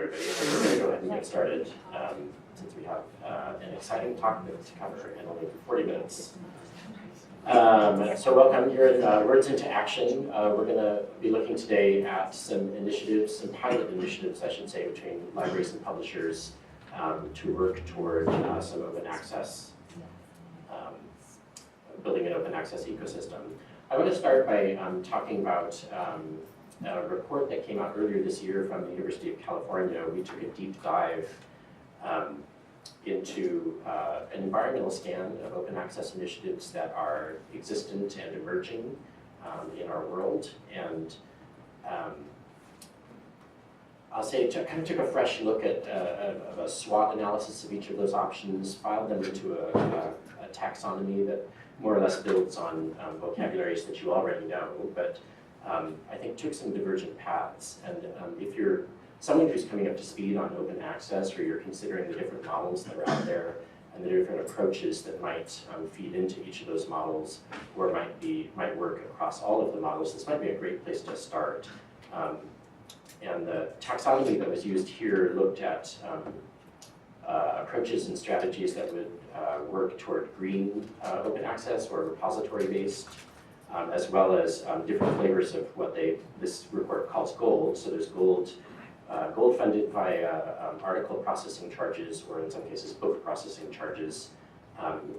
everybody. We're going to go ahead and get started since we have an exciting topic to cover in only 40 minutes. So welcome, you're in Words into Action. We're going to be looking today at some initiatives, some pilot initiatives, I should say, between libraries and publishers to work toward some open access, building an open access ecosystem. I want to start by talking about a report that came out earlier this year from the University of California. We took a deep dive into an environmental scan of open access initiatives that are existent and emerging in our world. And I'll say kind of took a fresh look at a SWOT analysis of each of those options, filed them into a taxonomy that more or less builds on vocabularies that you already know, but I think took some divergent paths. And if you're someone who's coming up to speed on open access, or you're considering the different models that are out there and the different approaches that might feed into each of those models, or might work across all of the models, this might be a great place to start. And the taxonomy that was used here looked at approaches and strategies that would work toward green open access or repository-based, as well as different flavors of what this report calls gold. So there's gold funded by article processing charges, or in some cases book processing charges,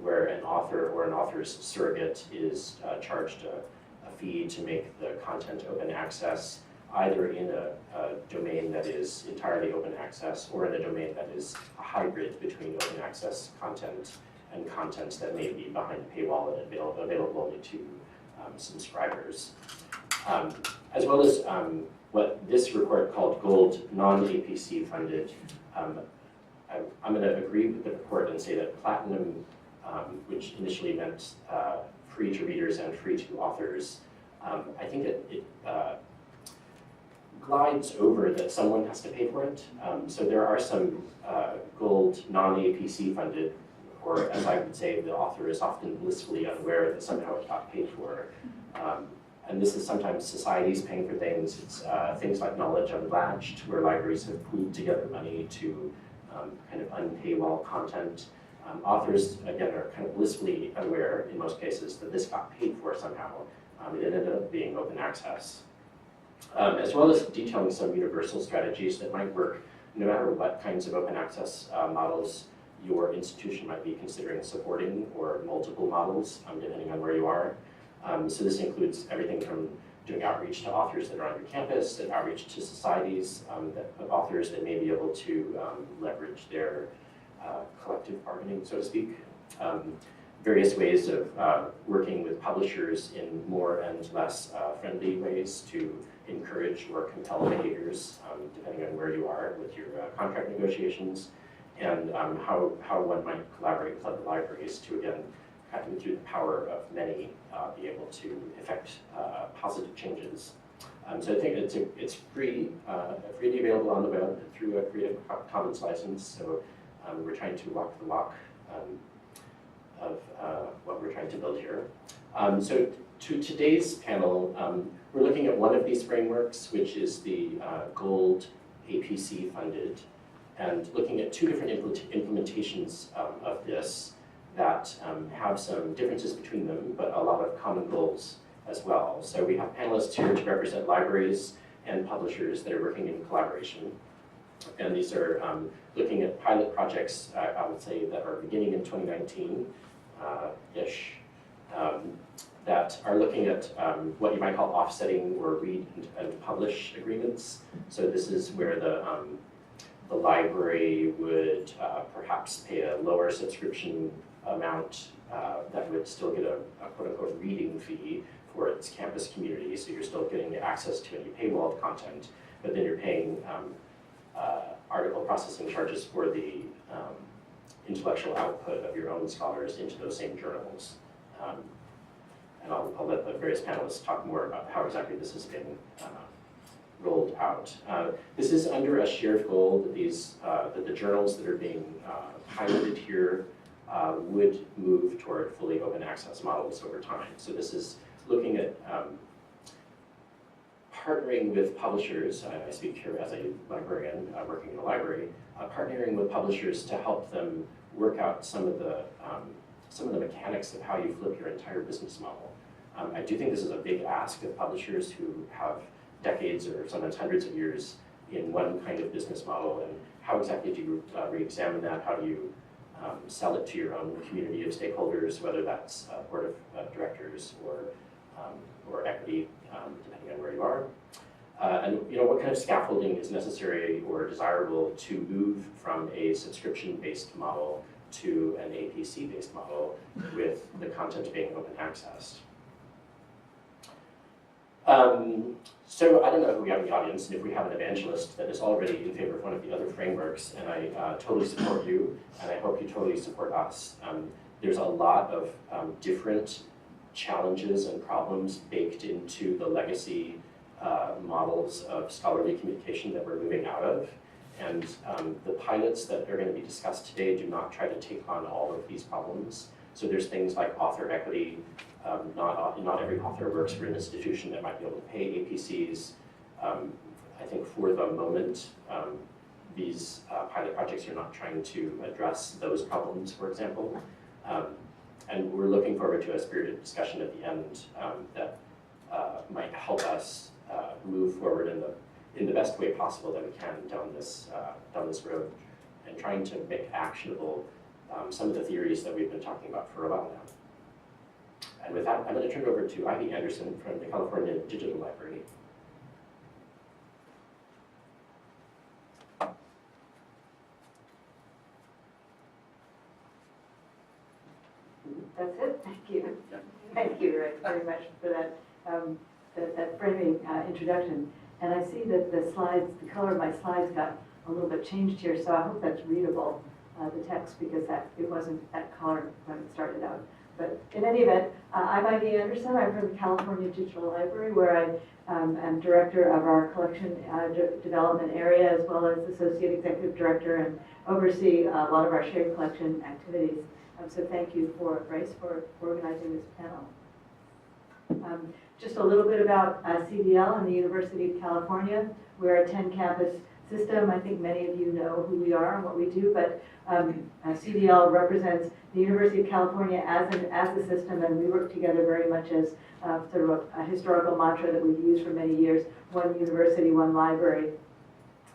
where an author or an author's surrogate is charged a fee to make the content open access, either in a domain that is entirely open access or in a domain that is a hybrid between open access content and content that may be behind a paywall and available only to subscribers. As well as what this report called gold non-APC funded. I'm going to agree with the report and say that platinum, which initially meant free to readers and free to authors, I think it glides over that someone has to pay for it. So there are some gold non-APC funded, or as I would say, the author is often blissfully unaware that somehow it got paid for. And this is sometimes societies paying for things. It's things like Knowledge Unlatched, where libraries have pooled together money to kind of unpaywall content. Authors, again, are kind of blissfully unaware in most cases that this got paid for somehow. It ended up being open access. As well as detailing some universal strategies that might work no matter what kinds of open access models your institution might be considering supporting, or multiple models, depending on where you are. So this includes everything from doing outreach to authors that are on your campus, and outreach to societies of authors that may be able to leverage their collective bargaining, so to speak. Various ways of working with publishers in more and less friendly ways to encourage or compel behaviors, depending on where you are with your contract negotiations, and how one might collaborate with other libraries to, again, through the power of many, be able to effect positive changes. So I think it's freely available on the web through a Creative Commons license. So we're trying to walk the walk of what we're trying to build here. So to today's panel, we're looking at one of these frameworks, which is the gold APC funded, and looking at two different implementations of this that have some differences between them, but a lot of common goals as well. So we have panelists here to represent libraries and publishers that are working in collaboration. And these are looking at pilot projects, I would say, that are beginning in 2019-ish, that are looking at what you might call offsetting or read and publish agreements. So this is where the library would perhaps pay a lower subscription amount that would still get a quote-unquote reading fee for its campus community, so you're still getting access to any paywalled content, but then you're paying article processing charges for the intellectual output of your own scholars into those same journals. And I'll let the various panelists talk more about how exactly this has been rolled out. This is under a shared goal that that the journals that are being piloted here would move toward fully open access models over time. So this is looking at partnering with publishers, I speak here as a librarian working in a library, partnering with publishers to help them work out some of the mechanics of how you flip your entire business model. I do think this is a big ask of publishers who have decades or sometimes hundreds of years in one kind of business model, and how exactly do you re-examine that? How do you sell it to your own community of stakeholders, whether that's board of directors or equity, depending on where you are. And what kind of scaffolding is necessary or desirable to move from a subscription-based model to an APC-based model with the content being open accessed. So I don't know who we have in the audience, and if we have an evangelist that is already in favor of one of the other frameworks, and I totally support you, and I hope you totally support us. There's a lot of different challenges and problems baked into the legacy models of scholarly communication that we're moving out of. And the pilots that are going to be discussed today do not try to take on all of these problems. So there's things like author equity. Not every author works for an institution that might be able to pay APCs. I think for the moment, these pilot projects are not trying to address those problems, for example. And we're looking forward to a spirited discussion at the end that might help us move forward in the best way possible that we can down this road, and trying to make actionable some of the theories that we've been talking about for a while now. And with that, I'm going to turn it over to Ivy Anderson from the California Digital Library. That's it. Thank you. Yeah. Thank you, Rick, very much for that that framing introduction. And I see that the slides, the color of my slides got a little bit changed here, so I hope that's readable, the text, because it wasn't that color when it started out. But in any event, I'm Ivy Anderson. I'm from the California Digital Library, where I am director of our collection development area, as well as associate executive director, and oversee a lot of our shared collection activities. So thank you, Bryce, for organizing this panel. Just a little bit about CDL and the University of California. We're a 10-campus system. I think many of you know who we are and what we do, but CDL represents the University of California as a system, and we work together very much as sort of a historical mantra that we've used for many years: one university, one library.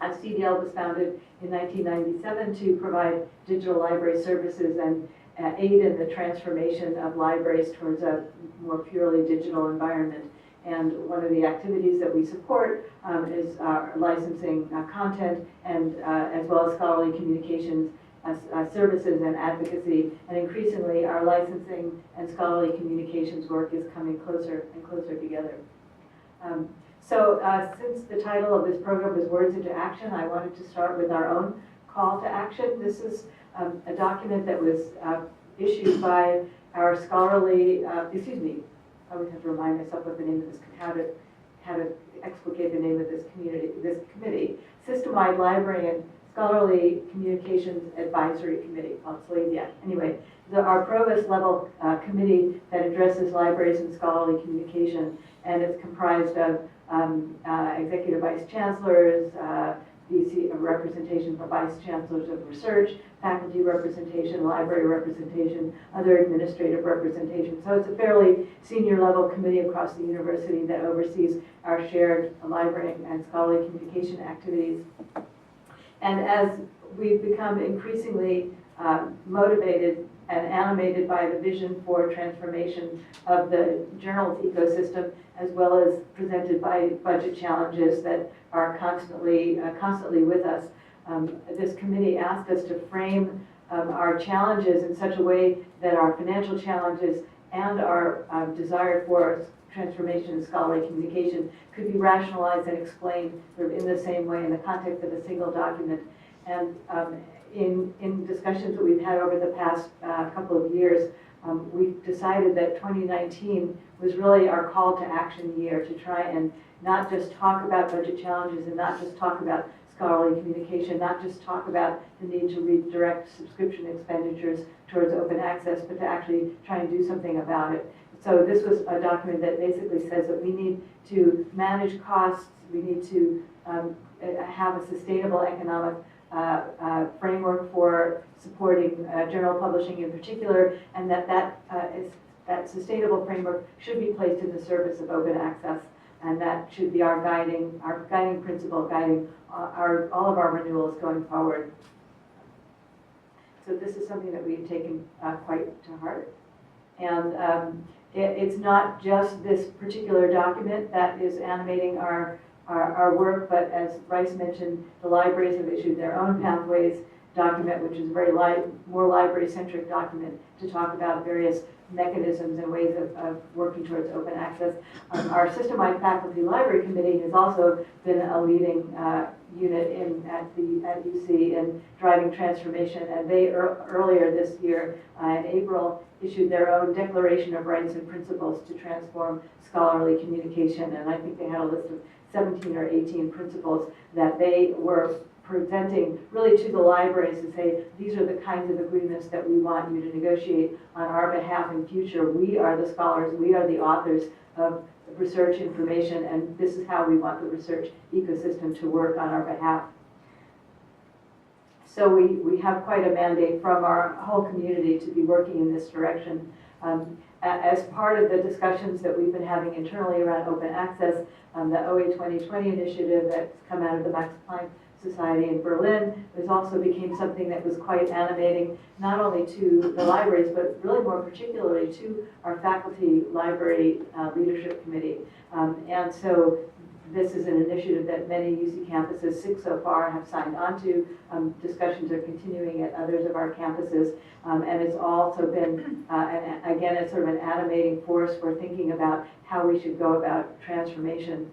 CDL was founded in 1997 to provide digital library services and aid in the transformation of libraries towards a more purely digital environment. And one of the activities that we support is licensing content, and as well as scholarly communications services and advocacy. And increasingly, our licensing and scholarly communications work is coming closer and closer together. So since the title of this program is Words into Action, I wanted to start with our own call to action. This is a document that was issued by our scholarly, I always have to remind myself what the name of this, how to explicate the name of this committee, System-Wide Library and Scholarly Communications Advisory Committee, called SLADIAC. Anyway, our provost level committee that addresses libraries and scholarly communication, and it's comprised of executive vice chancellors, VC representation for vice chancellors of research, faculty representation, library representation, other administrative representation. So it's a fairly senior level committee across the university that oversees our shared library and scholarly communication activities. And as we've become increasingly motivated and animated by the vision for transformation of the journals ecosystem, as well as presented by budget challenges that are constantly with us, this committee asked us to frame our challenges in such a way that our financial challenges and our desire for transformation in scholarly communication could be rationalized and explained sort of in the same way in the context of a single document. And in discussions that we've had over the past couple of years, we've decided that 2019 was really our call to action year, to try and not just talk about budget challenges and not just talk about scholarly communication, not just talk about the need to redirect subscription expenditures towards open access, but to actually try and do something about it. So this was a document that basically says that we need to manage costs, we need to have a sustainable economic framework for supporting journal publishing in particular, and that sustainable framework should be placed in the service of open access, and that should be our guiding principle, guiding all of our renewals going forward. So this is something that we've taken quite to heart. And it's not just this particular document that is animating our work, but as Bryce mentioned, the libraries have issued their own pathways document, which is a very more library-centric document to talk about various mechanisms and ways of working towards open access. Our system-wide faculty library committee has also been a leading unit at UC in driving transformation, and they earlier this year in April issued their own Declaration of Rights and Principles to transform scholarly communication, and I think they had a list of 17 or 18 principles that they were presenting really to the libraries to say, these are the kinds of agreements that we want you to negotiate on our behalf in future. We are the scholars, we are the authors of research information, and this is how we want the research ecosystem to work on our behalf. So we have quite a mandate from our whole community to be working in this direction. As part of the discussions that we've been having internally around open access, the OA 2020 initiative that's come out of the Max Planck Society in Berlin also became something that was quite animating, not only to the libraries, but really more particularly to our faculty library leadership committee. And so this is an initiative that many UC campuses, 6 so far, have signed on to. Discussions are continuing at others of our campuses. And it's also been, again, it's sort of an animating force for thinking about how we should go about transformation.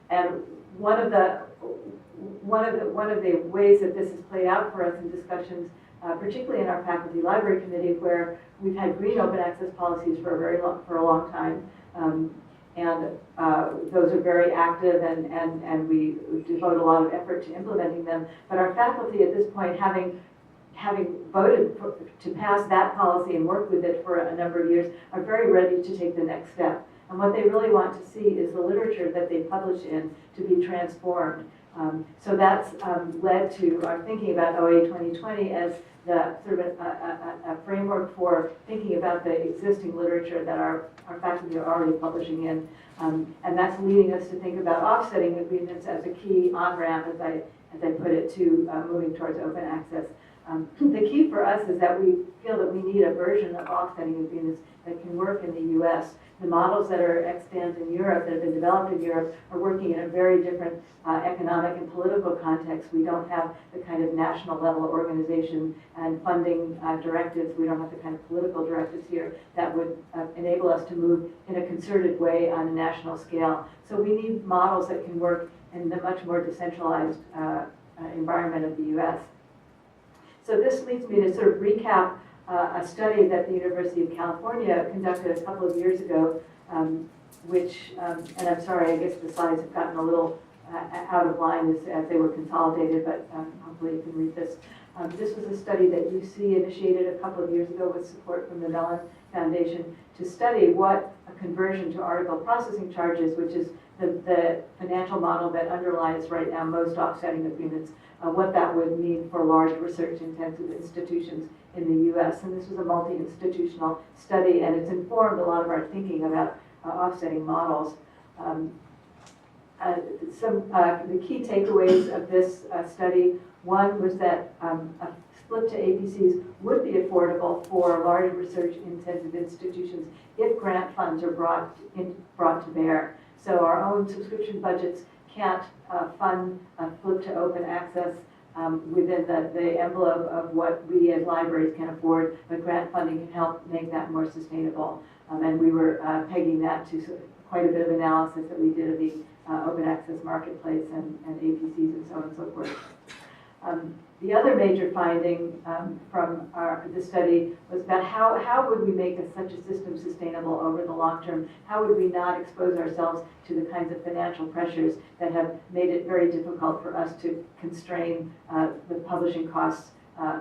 And one of the ways that this has played out for us in discussions, particularly in our faculty library committee, where we've had green open access policies for a long time, and those are very active, and we devote a lot of effort to implementing them. But our faculty at this point, having voted to pass that policy and work with it for a number of years, are very ready to take the next step. And what they really want to see is the literature that they publish in to be transformed. So that's led to our thinking about OA 2020 as the sort of a framework for thinking about the existing literature that our faculty are already publishing in. And that's leading us to think about offsetting agreements as a key on-ramp, as I put it, to moving towards open access. The key for us is that we feel that we need a version of offsetting agreements that can work in the US. The models that are extant in Europe, that have been developed in Europe, are working in a very different economic and political context. We don't have the kind of national level organization and funding directives. We don't have the kind of political directives here that would enable us to move in a concerted way on a national scale. So we need models that can work in the much more decentralized environment of the US. So this leads me to sort of recap a study that the University of California conducted a couple of years ago, which, and I'm sorry, I guess the slides have gotten a little out of line as they were consolidated, but hopefully you can read this. This was a study that UC initiated a couple of years ago with support from the Mellon Foundation to study what a conversion to article processing charges, which is the financial model that underlies right now most offsetting agreements, what that would mean for large research-intensive institutions in the U.S. And this was a multi-institutional study, and it's informed a lot of our thinking about offsetting models. The key takeaways of this study, one was that a split to APCs would be affordable for large research-intensive institutions if grant funds are brought to bear. So our own subscription budgets can't fund a flip to open access within the envelope of what we as libraries can afford, but grant funding can help make that more sustainable. And we were pegging that to quite a bit of analysis that we did of the open access marketplace and APCs and so on and so forth. The other major finding from the study was about how would we make such a system sustainable over the long term? How would we not expose ourselves to the kinds of financial pressures that have made it very difficult for us to constrain the publishing costs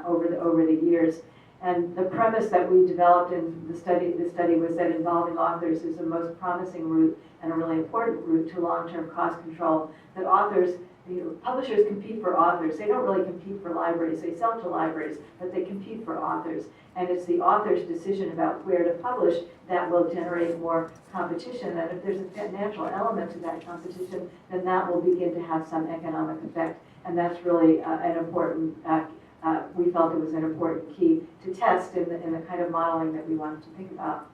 over the years? And the premise that we developed in the study was that involving authors is the most promising route and a really important route to long-term cost control. That authors, publishers compete for authors. They don't really compete for libraries. They sell to libraries, but they compete for authors. And it's the author's decision about where to publish that will generate more competition. And if there's a financial element to that competition, then that will begin to have some economic effect. And that's really an important, we felt it was an important key to test in the kind of modeling that we wanted to think about.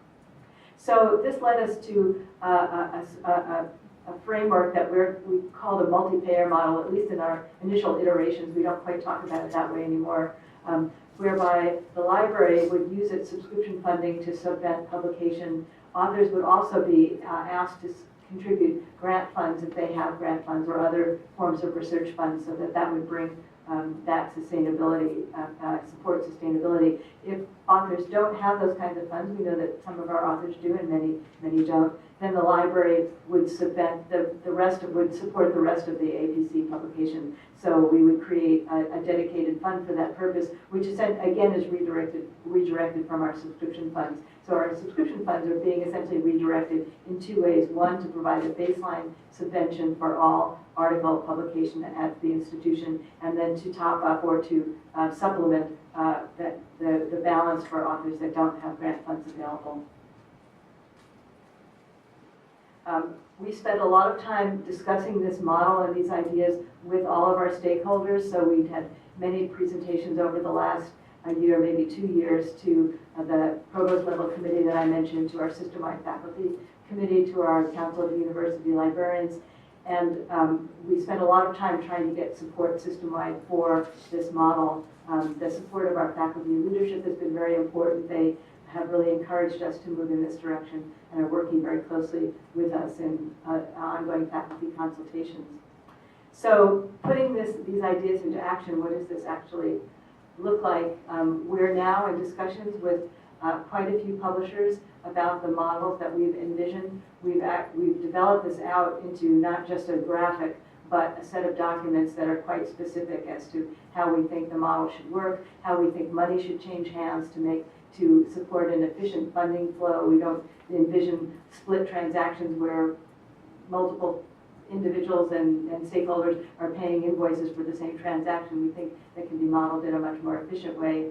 So this led us to a framework that we called a multi-payer model, at least in our initial iterations. We don't quite talk about it that way anymore, whereby the library would use its subscription funding to subvent publication. Authors would also be asked to contribute grant funds if they have grant funds or other forms of research funds, so that would bring that sustainability, support sustainability. If authors don't have those kinds of funds, we know that some of our authors do and many don't, then the library would subvent would support the rest of the APC publication. So we would create a dedicated fund for that purpose, which again is redirected from our subscription funds. So our subscription funds are being essentially redirected in two ways. One, to provide a baseline subvention for all article publication at the institution, and then to top up or to supplement the balance for authors that don't have grant funds available. We spent a lot of time discussing this model and these ideas with all of our stakeholders. So we've had many presentations over the last year, maybe 2 years, to the provost level committee that I mentioned, to our system-wide faculty committee, to our council of university librarians. And we spent a lot of time trying to get support system-wide for this model. The support of our faculty leadership has been very important. They have really encouraged us to move in this direction and are working very closely with us in ongoing faculty consultations. So putting these ideas into action, what does this actually look like? We're now in discussions with quite a few publishers about the models that we've envisioned. We've developed this out into not just a graphic, but a set of documents that are quite specific as to how we think the model should work, how we think money should change hands to support an efficient funding flow. We don't envision split transactions where multiple individuals and stakeholders are paying invoices for the same transaction. We think that can be modeled in a much more efficient way.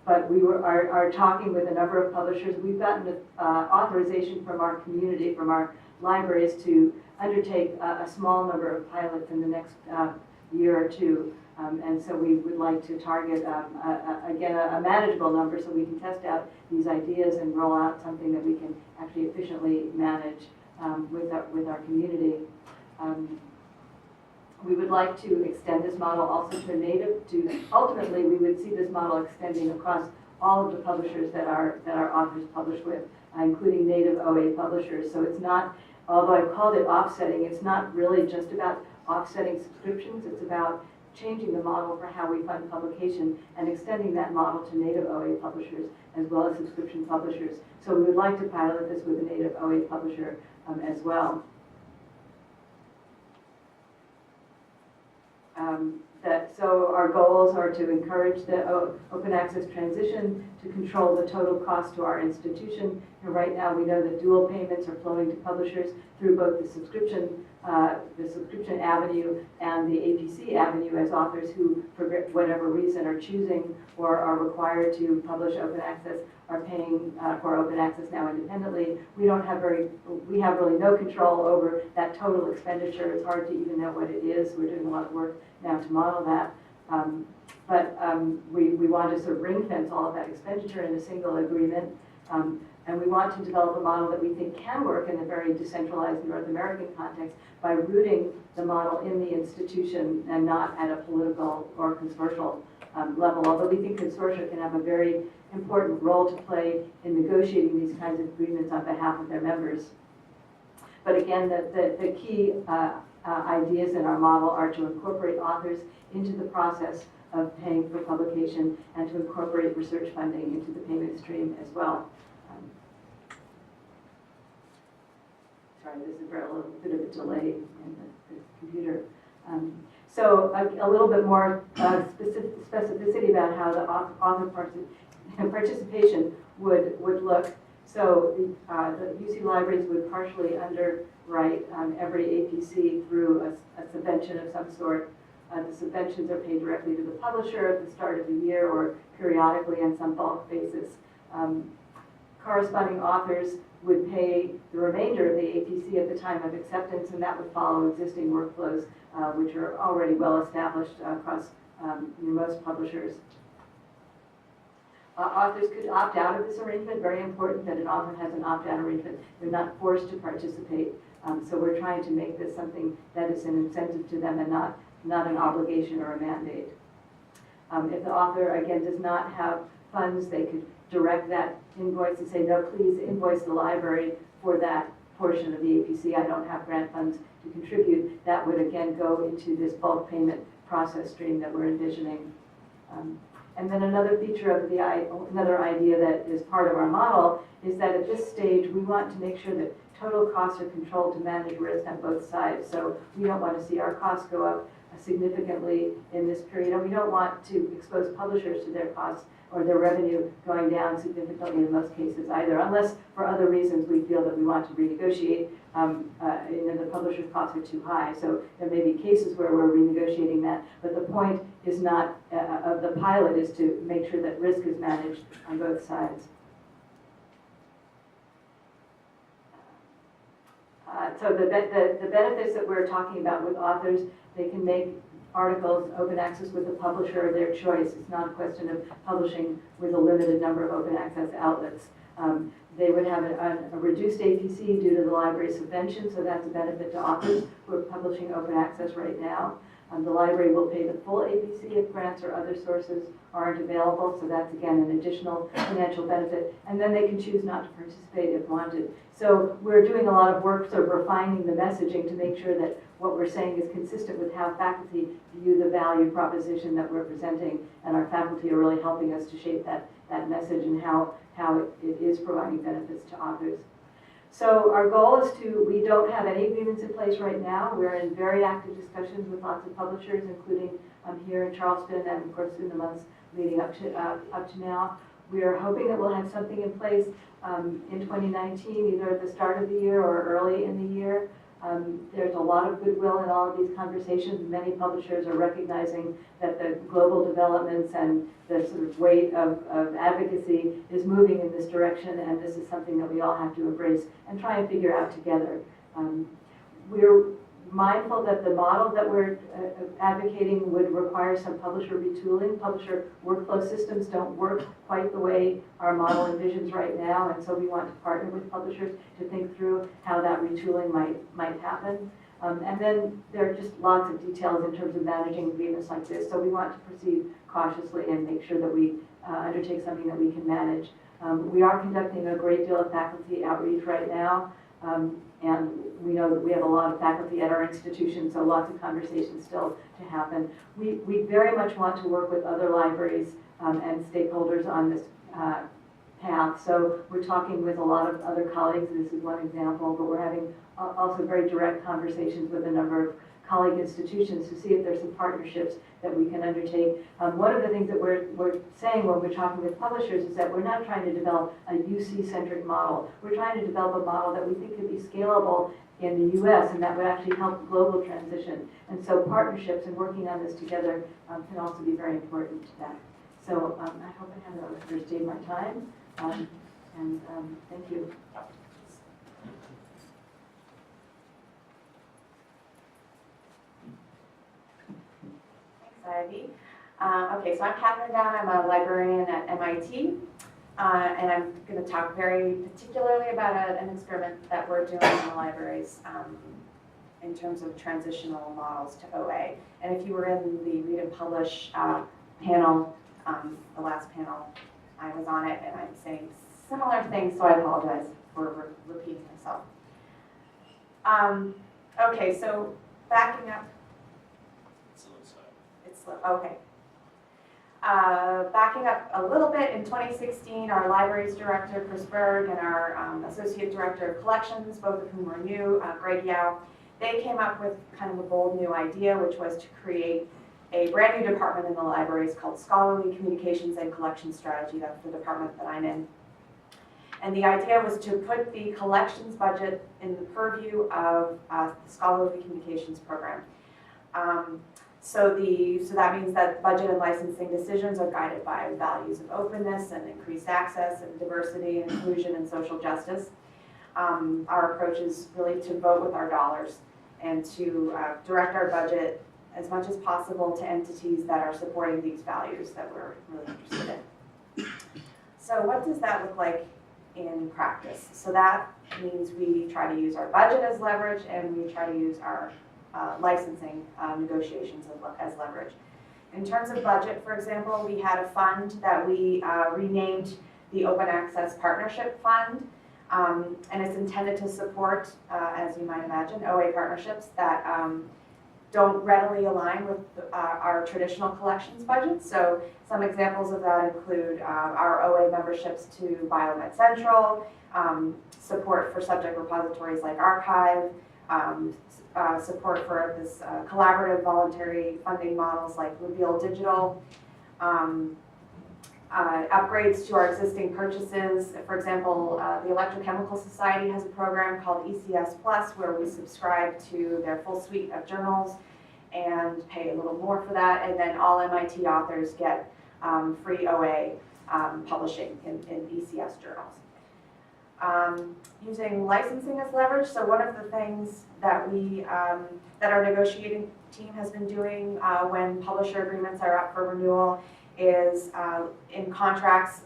But we are talking with a number of publishers. We've gotten authorization from our community, from our libraries, to undertake a small number of pilots in the next year or two. And so we would like to target, again, a manageable number so we can test out these ideas and roll out something that we can actually efficiently manage with our community. We would like to extend this model also ultimately we would see this model extending across all of the publishers that our authors publish with, including native OA publishers. So it's not, although I've called it offsetting, it's not really just about offsetting subscriptions. It's about changing the model for how we fund publication and extending that model to native OA publishers as well as subscription publishers. So we would like to pilot this with a native OA publisher as well. So our goals are to encourage the open access transition, to control the total cost to our institution. And right now we know that dual payments are flowing to publishers through both the subscription avenue and the APC avenue, as authors who, for whatever reason, are choosing or are required to publish open access are paying for open access now independently. We have really no control over that total expenditure. It's hard to even know what it is. We're doing a lot of work now to model that. We want to sort of ring fence all of that expenditure in a single agreement. And we want to develop a model that we think can work in a very decentralized North American context by rooting the model in the institution and not at a political or consortial level. Although we think consortia can have a very important role to play in negotiating these kinds of agreements on behalf of their members. But again, the key ideas in our model are to incorporate authors into the process of paying for publication and to incorporate research funding into the payment stream as well. Sorry, there's a little bit of a delay in the computer. So a little bit more specificity about how the author participation would look. So the UC libraries would partially underwrite every APC through a subvention of some sort. The subventions are paid directly to the publisher at the start of the year or periodically on some bulk basis. Corresponding authors would pay the remainder of the APC at the time of acceptance, and that would follow existing workflows, which are already well established across most publishers. Authors could opt out of this arrangement. Very important that an author has an opt-out arrangement. They're not forced to participate. So we're trying to make this something that is an incentive to them and not an obligation or a mandate. If the author, again, does not have funds, they could direct that invoice and say, no, please invoice the library for that portion of the APC. I don't have grant funds to contribute. That would, again, go into this bulk payment process stream that we're envisioning. And then another feature of another idea that is part of our model is that at this stage, we want to make sure that total costs are controlled to manage risk on both sides. So we don't want to see our costs go up significantly in this period, and we don't want to expose publishers to their costs or their revenue going down significantly in most cases either, unless for other reasons we feel that we want to renegotiate and the publisher's costs are too high. So there may be cases where we're renegotiating that, but the point is not of the pilot is to make sure that risk is managed on both sides. So the benefits that we're talking about with authors, they can make articles open access with the publisher of their choice. It's not a question of publishing with a limited number of open access outlets. They would have a reduced APC due to the library subvention, so that's a benefit to authors who are publishing open access right now. The library will pay the full APC if grants or other sources aren't available, so that's again an additional financial benefit. And then they can choose not to participate if wanted. So we're doing a lot of work sort of refining the messaging to make sure that what we're saying is consistent with how faculty view the value proposition that we're presenting, and our faculty are really helping us to shape that message and how it is providing benefits to authors. So our goal is we don't have any agreements in place right now. We're in very active discussions with lots of publishers, including here in Charleston and of course in the months leading up to now. We are hoping that we'll have something in place in 2019, either at the start of the year or early in the year. There's a lot of goodwill in all of these conversations. Many publishers are recognizing that the global developments and the sort of weight of advocacy is moving in this direction, and this is something that we all have to embrace and try and figure out together. We're mindful that the model that we're advocating would require some publisher retooling. Publisher workflow systems don't work quite the way our model envisions right now, and so we want to partner with publishers to think through how that retooling might happen. And then there are just lots of details in terms of managing agreements like this, so we want to proceed cautiously and make sure that we undertake something that we can manage. We are conducting a great deal of faculty outreach right now. And we know that we have a lot of faculty at our institution, so lots of conversations still to happen. We very much want to work with other libraries and stakeholders on this path. So we're talking with a lot of other colleagues. This is one example, but we're having also very direct conversations with a number of colleague institutions to see if there's some partnerships that we can undertake. One of the things that we're saying when we're talking with publishers is that we're not trying to develop a UC-centric model. We're trying to develop a model that we think could be scalable in the US and that would actually help global transition. And so partnerships and working on this together can also be very important to that. So I hope I haven't overstayed my time. Thank you. Ivy. Okay, so I'm Catherine Down. I'm a librarian at MIT, and I'm going to talk very particularly about an experiment that we're doing in the libraries in terms of transitional models to OA. And if you were in the Read and Publish panel, the last panel, I was on it, and I'm saying similar things, so I apologize for repeating myself. Okay, so backing up. Okay. Backing up a little bit, in 2016, our libraries director, Chris Berg, and our associate director of collections, both of whom are new, Greg Yao, they came up with kind of a bold new idea, which was to create a brand new department in the libraries called Scholarly Communications and Collection Strategy. That's the department that I'm in. And the idea was to put the collections budget in the purview of the Scholarly Communications program. So that means that budget and licensing decisions are guided by values of openness and increased access and diversity and inclusion and social justice. Our approach is really to vote with our dollars and to direct our budget as much as possible to entities that are supporting these values that we're really interested in. So what does that look like in practice? So that means we try to use our budget as leverage, and we try to use our licensing negotiations as leverage. In terms of budget, for example, we had a fund that we renamed the Open Access Partnership Fund, and it's intended to support, as you might imagine, OA partnerships that don't readily align with our traditional collections budget. So some examples of that include our OA memberships to Biomed Central, support for subject repositories like Archive, support for this collaborative voluntary funding models like Reveal Digital, upgrades to our existing purchases. For example, the Electrochemical Society has a program called ECS Plus where we subscribe to their full suite of journals and pay a little more for that, and then all MIT authors get free OA publishing in ECS journals. Using licensing as leverage, so one of the things that that our negotiating team has been doing when publisher agreements are up for renewal is in contracts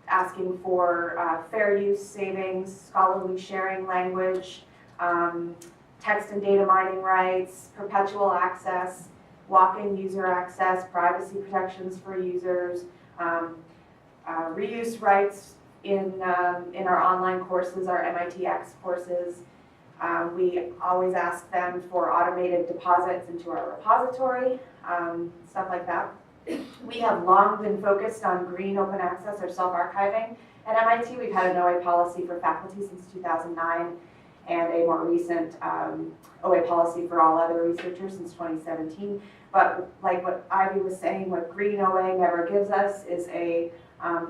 asking for fair use savings, scholarly sharing language, text and data mining rights, perpetual access, walk-in user access, privacy protections for users, reuse rights in our online courses, our MITx courses. We always ask them for automated deposits into our repository, stuff like that. We have long been focused on green open access or self-archiving. At MIT, we've had an OA policy for faculty since 2009 and a more recent OA policy for all other researchers since 2017. But like what Ivy was saying, what green OA never gives us is a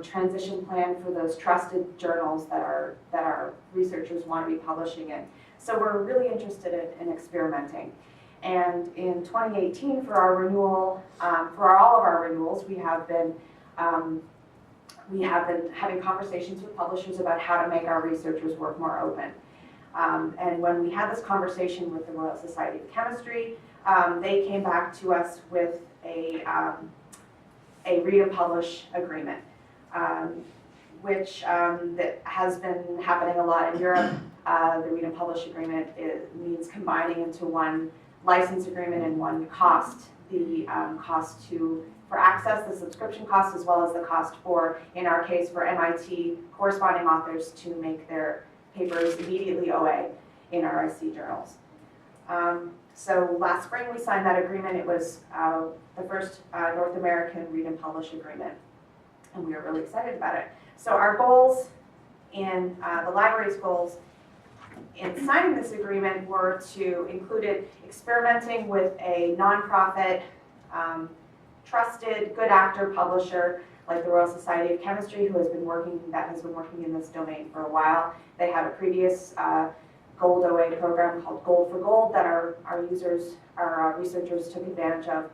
transition plan for those trusted journals that our researchers want to be publishing in. So we're really interested in experimenting. And in 2018, for our renewal, for all of our renewals, we have been having conversations with publishers about how to make our researchers' work more open. And when we had this conversation with the Royal Society of Chemistry, they came back to us with a read and publish agreement, which that has been happening a lot in Europe. The read and publish agreement means combining into one license agreement and one cost, the cost for access, the subscription cost, as well as the cost for, in our case, for MIT corresponding authors to make their papers immediately OA in RIC journals. So last spring we signed that agreement. It was the first North American read and publish agreement, and we were really excited about it. So our goals in the library's goals in signing this agreement were to include experimenting with a nonprofit, trusted, good actor publisher like the Royal Society of Chemistry, that has been working in this domain for a while. They have a previous Gold OA program called Gold for Gold that our researchers took advantage of.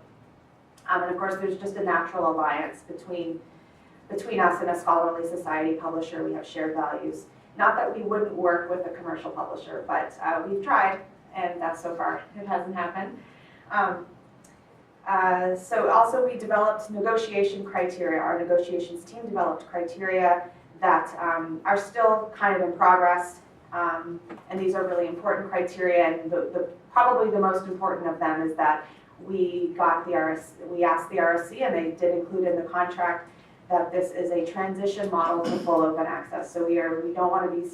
And of course, there's just a natural alliance between us and a scholarly society publisher. We have shared values. Not that we wouldn't work with a commercial publisher, but we've tried, and so far it hasn't happened. So also we developed negotiation criteria. Our negotiations team developed criteria that are still kind of in progress, and these are really important criteria. And probably the most important of them is that we asked the RSC, and they did include in the contract that this is a transition model to full open access. So we don't want to be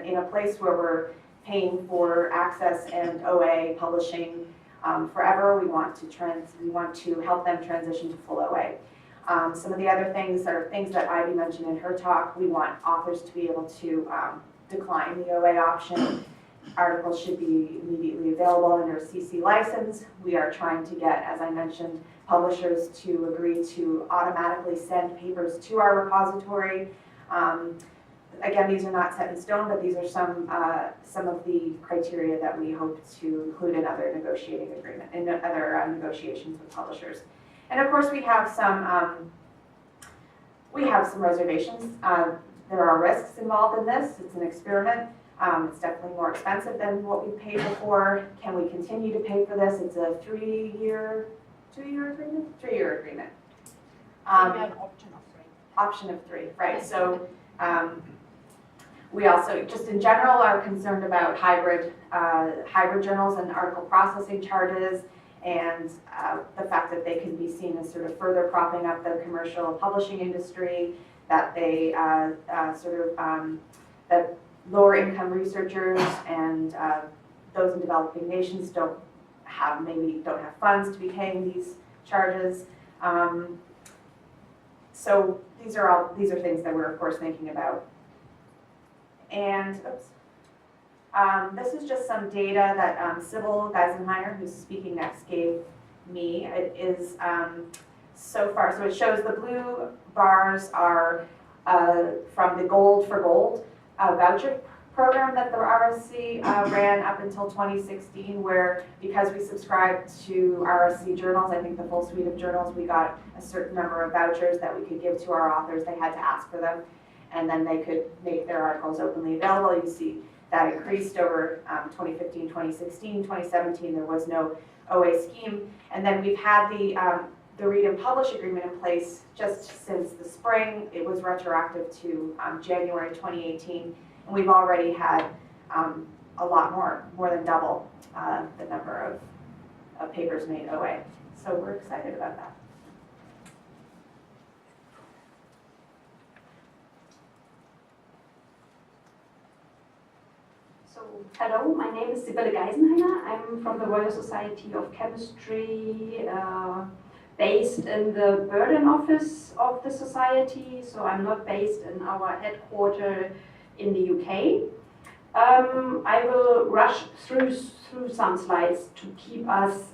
in a place where we're paying for access and OA publishing forever. We want to help them transition to full OA. Some of the other things are things that Ivy mentioned in her talk. We want authors to be able to decline the OA option. articles should be immediately available under CC license. We are trying to get, as I mentioned, publishers to agree to automatically send papers to our repository. Again, these are not set in stone, but these are some of the criteria that we hope to include in other negotiating agreement, in other negotiations with publishers. And of course, we have some reservations. There are risks involved in this. It's an experiment. It's definitely more expensive than what we paid before. Can we continue to pay for this? It's a 3-year, 2-year agreement? 3-year agreement. We have an option of 3. Option of 3, right. So we also, just in general, are concerned about hybrid journals and article processing charges, and the fact that they can be seen as sort of further propping up the commercial publishing industry, that they that lower income researchers and those in developing nations don't have funds to be paying these charges. So these are things that we're of course thinking about. And this is just some data that Sybil Geisenheimer, who's speaking next, gave me. It is so far, so it shows the blue bars are from the Gold for Gold voucher program that the RSC ran up until 2016, where because we subscribed to RSC journals, I think the full suite of journals, we got a certain number of vouchers that we could give to our authors. They had to ask for them, and then they could make their articles openly available. You see that increased over 2015, 2016, 2017. There was no OA scheme, and then we've had the Read and Publish agreement in place just since the spring. It was retroactive to January 2018, and we've already had a lot more than double the number of papers made OA. So we're excited about that. So, hello, my name is Sybil Geisenheimer. I'm from the Royal Society of Chemistry, based in the Berlin office of the society, so I'm not based in our headquarters in the UK. I will rush through some slides to keep us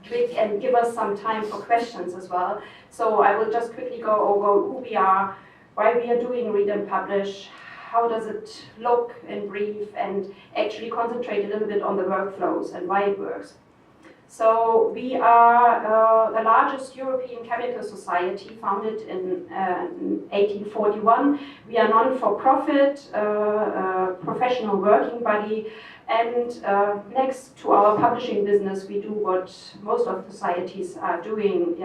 quick and give us some time for questions as well. So I will just quickly go over who we are, why we are doing Read and Publish, how does it look in brief, and actually concentrate a little bit on the workflows and why it works. So we are the largest European chemical society, founded in 1841. We are non-for-profit, professional working body, and next to our publishing business, we do what most of societies are doing,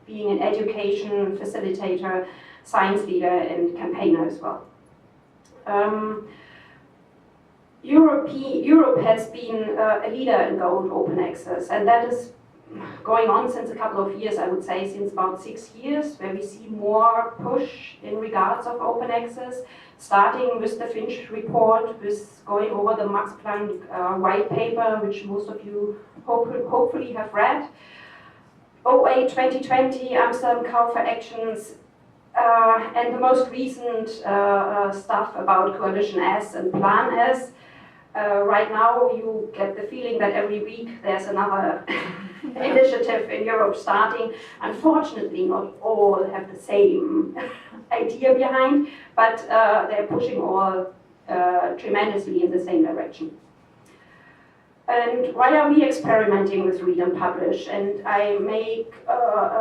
being an education facilitator, science leader, and campaigner as well. Europe has been a leader in gold open access, and that is going on since a couple of years, I would say since about 6 years, where we see more push in regards of open access, starting with the Finch report, with going over the Max Planck white paper, which most of you hopefully have read. OA 2020, Amsterdam Call for Actions, and the most recent stuff about Coalition S and Plan S. Right now, you get the feeling that every week there's another initiative in Europe starting. Unfortunately, not all have the same idea behind, but they're pushing all tremendously in the same direction. And why are we experimenting with Read and Publish? And I make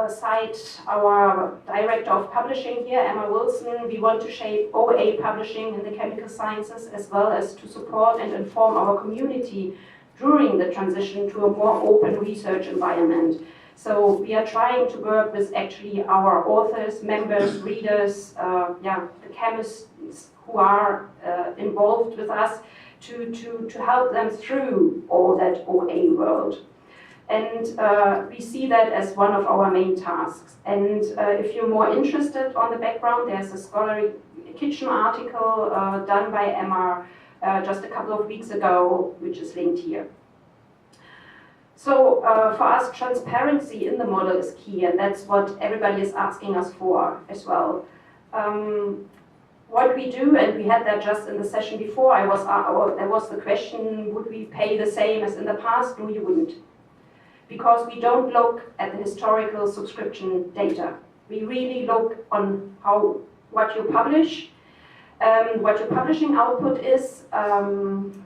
cite our director of publishing here, Emma Wilson. We want to shape OA publishing in the chemical sciences, as well as to support and inform our community during the transition to a more open research environment. So we are trying to work with actually our authors, members, readers, the chemists who are involved with us, to help them through all that OA world. And we see that as one of our main tasks. And if you're more interested on the background, there's a scholarly kitchen article done by Emma just a couple of weeks ago, which is linked here. So for us, transparency in the model is key, and that's what everybody is asking us for as well. what we do, and we had that just in the session before, there was the question, would we pay the same as in the past? No, you wouldn't. Because we don't look at the historical subscription data. We really look on what you publish, what your publishing output is.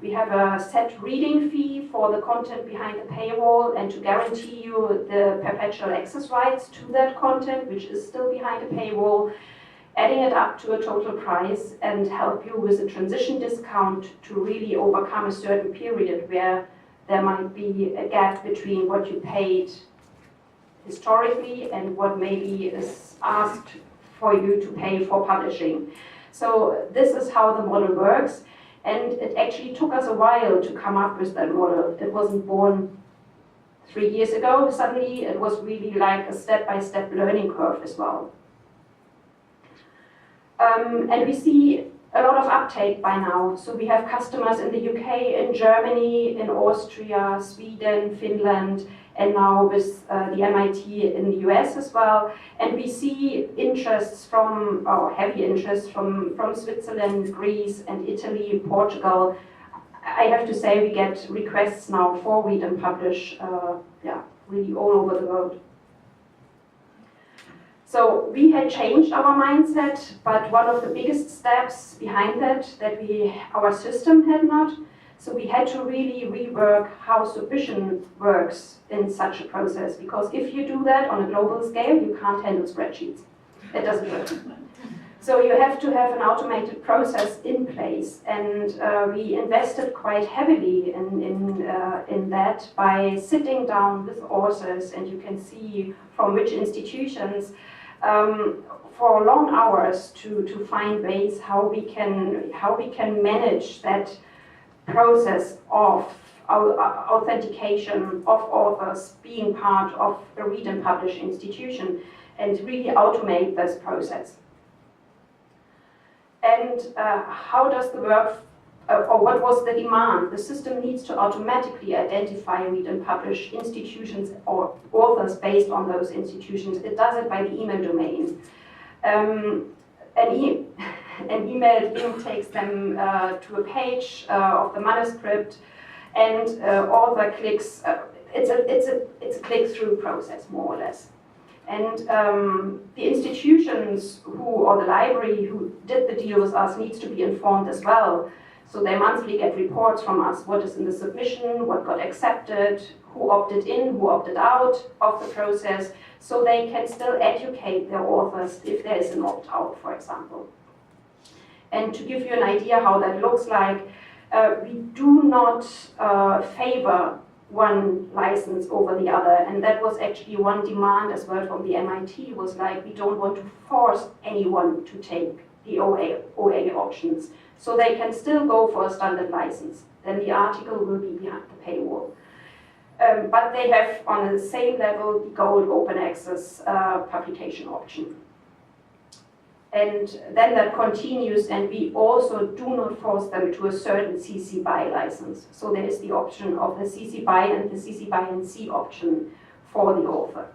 We have a set reading fee for the content behind the paywall, and to guarantee you the perpetual access rights to that content, which is still behind the paywall, adding it up to a total price and help you with a transition discount to really overcome a certain period where there might be a gap between what you paid historically and what maybe is asked for you to pay for publishing. So this is how the model works, and it actually took us a while to come up with that model. It wasn't born 3 years ago. Suddenly it was really like a step-by-step learning curve as well. And we see a lot of uptake by now. So we have customers in the UK, in Germany, in Austria, Sweden, Finland, and now with the MIT in the US as well. And we see interests from, or heavy interest from Switzerland, Greece, and Italy, Portugal. I have to say we get requests now for read and publish, really all over the world. So we had changed our mindset, but one of the biggest steps behind that our system had not. So we had to really rework how submission works in such a process, because if you do that on a global scale, you can't handle spreadsheets. It doesn't work. So you have to have an automated process in place, and we invested quite heavily in that by sitting down with authors, and you can see from which institutions, for long hours to find ways how we can manage that process of authentication of authors being part of a read and publish institution, and really automate this process. And how does the work, or what was the demand? The system needs to automatically identify read and publish institutions or authors based on those institutions. It does it by the email domain. An email link takes them to a page of the manuscript, and author clicks. It's a click-through process, more or less. And the institutions or the library who did the deal with us needs to be informed as well. So they monthly get reports from us, what is in the submission, what got accepted, who opted in, who opted out of the process, so they can still educate their authors if there is an opt-out, for example. And to give you an idea how that looks like, we do not favor one license over the other, and that was actually one demand as well from the MIT, was like, we don't want to force anyone to take the OA options, so they can still go for a standard license. Then the article will be behind the paywall. But they have on the same level the gold open access publication option. And then that continues, and we also do not force them to a certain CC BY license. So there is the option of the CC BY and the CC BY and C option for the author.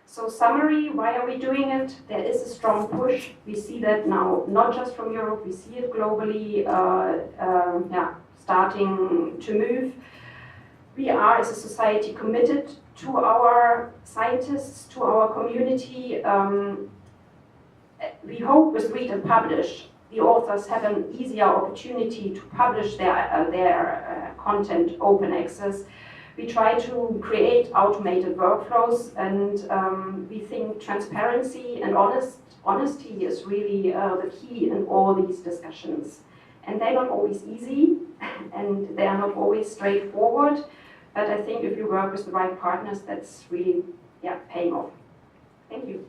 So summary, why are we doing it? There is a strong push. We see that now, not just from Europe, we see it globally, starting to move. We are, as a society, committed to our scientists, to our community. We hope with Read and Publish, the authors have an easier opportunity to publish their content open access. We try to create automated workflows, and we think transparency and honesty is really the key in all these discussions. And they're not always easy, and they are not always straightforward. But I think if you work with the right partners, that's really, paying off. Thank you.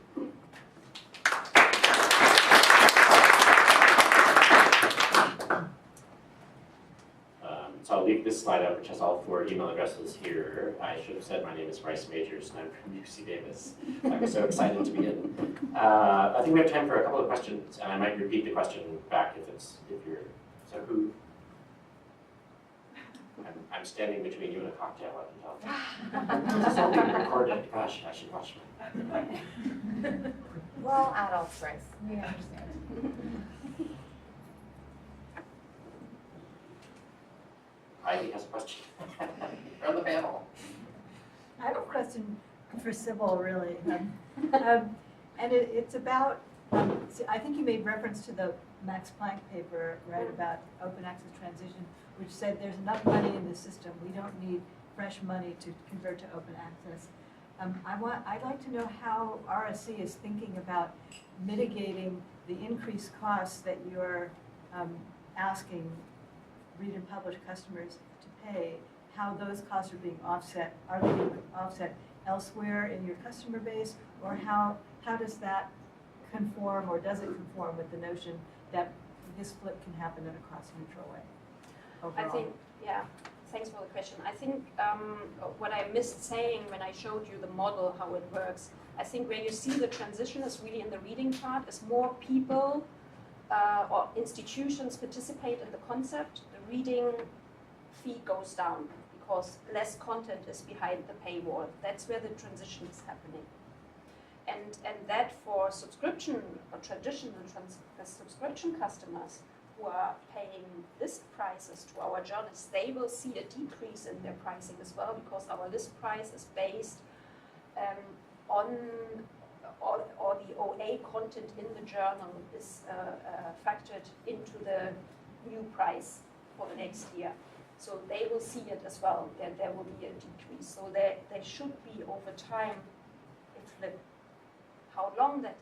So I'll leave this slide up, which has all 4 email addresses here. I should have said my name is Bryce Majors, and I'm from UC Davis. I'm so excited to be in. I think we have time for a couple of questions, and I might repeat the question back if you're. So who? I'm standing between you and a cocktail, I can tell. This is all being recorded. Gosh, I should watch my. We're all adults, Bryce. We understand. Ivy has a question from the panel. I have a question for Sybil, really. And it's about, I think you made reference to the Max Planck paper, right, about open access transition, which said there's enough money in the system. We don't need fresh money to convert to open access. I'd like to know how RSC is thinking about mitigating the increased costs that you're asking read and publish customers to pay, how those costs are being offset. Are they being offset elsewhere in your customer base, or how does that conform, or does it conform with the notion that this flip can happen in a cost-neutral way overall? I think, yeah, thanks for the question. I think what I missed saying when I showed you the model, how it works, I think where you see the transition is really in the reading part, as more people or institutions participate in the concept, the reading fee goes down because less content is behind the paywall. That's where the transition is happening. And that for subscription or traditional subscription customers who are paying list prices to our journalists, they will see a decrease in their pricing as well, because our list price is based on or the OA content in the journal is factored into the new price for the next year. So they will see it as well, that there will be a decrease. So there should be over time a flip. How long that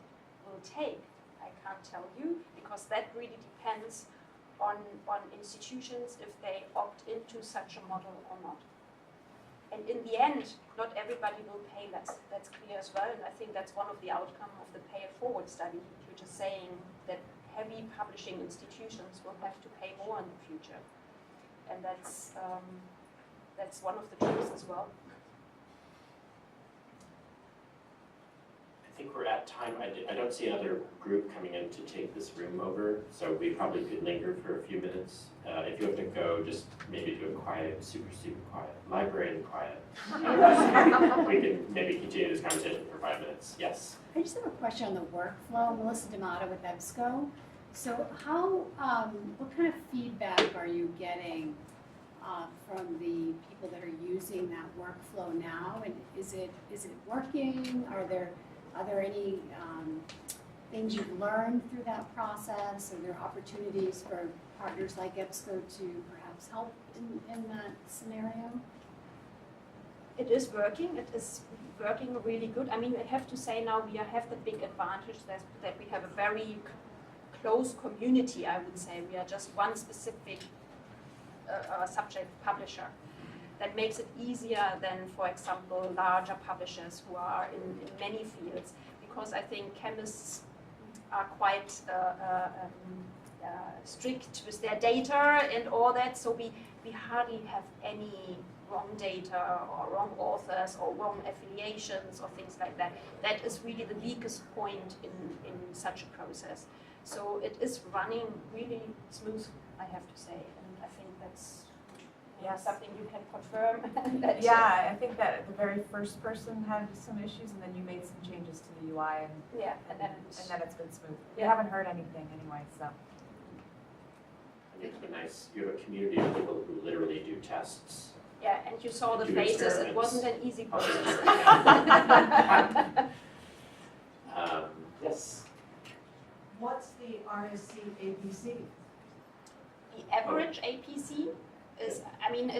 will take, I can't tell you, because that really depends on institutions if they opt into such a model or not. And in the end, not everybody will pay less. That's clear as well. And I think that's one of the outcomes of the Pay It Forward study, which is saying that heavy publishing institutions will have to pay more in the future. And that's one of the truths as well. I think we're at time. I don't see another group coming in to take this room over, so we probably could linger for a few minutes. If you have to go, just maybe do a quiet, super quiet, library and quiet. We can maybe continue this conversation for 5 minutes. Yes? I just have a question on the workflow. Melissa D'Amato with EBSCO. So what kind of feedback are you getting from the people that are using that workflow now? And is it working? Are there any things you've learned through that process? Are there opportunities for partners like EBSCO to perhaps help in that scenario? It is working. It is working really good. I mean, I have to say now we have the big advantage that we have a very close community, I would say. We are just one specific subject publisher. That makes it easier than, for example, larger publishers who are in many fields, because I think chemists are quite strict with their data and all that, so we hardly have any wrong data or wrong authors or wrong affiliations or things like that. That is really the weakest point in such a process. So it is running really smooth, I have to say, and I think that's something you can confirm. Yeah, I think that the very first person had some issues, and then you made some changes to the UI, and then it's been smooth. We haven't heard anything anyway, so. I think it's been nice. You have a community of people who literally do tests. Yeah, and you saw the faces. It wasn't an easy process. Yes. What's the RSC APC? The average APC is, I mean,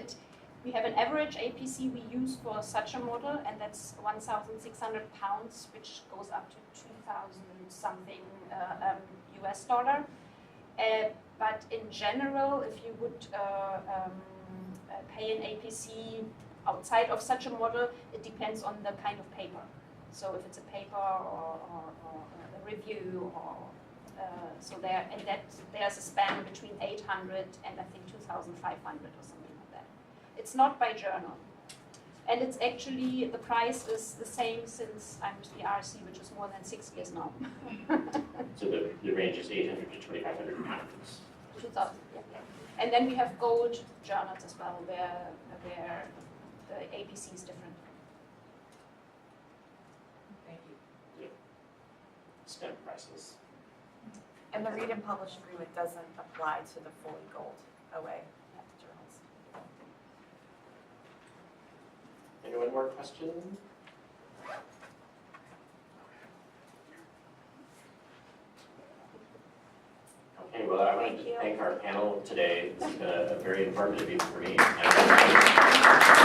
we have an average APC we use for such a model, and that's 1,600 pounds, which goes up to 2,000 something US dollar. But in general, if you would pay an APC outside of such a model, it depends on the kind of paper. So if it's a paper or a review, or there's a span between 800 and I think 2,500 or something like that. It's not by journal. And it's actually, the price is the same since I'm with the RSC, which is more than 6 years now. So the range is 800 to 2,500 pounds. 2,000, yeah. And then we have gold journals as well, where the APC is different. Thank you. Steph? prices. And the read and publish agreement doesn't apply to the fully gold OA journals. Anyone more questions? Okay, well, I want to thank our panel today. This has been a very informative evening for me.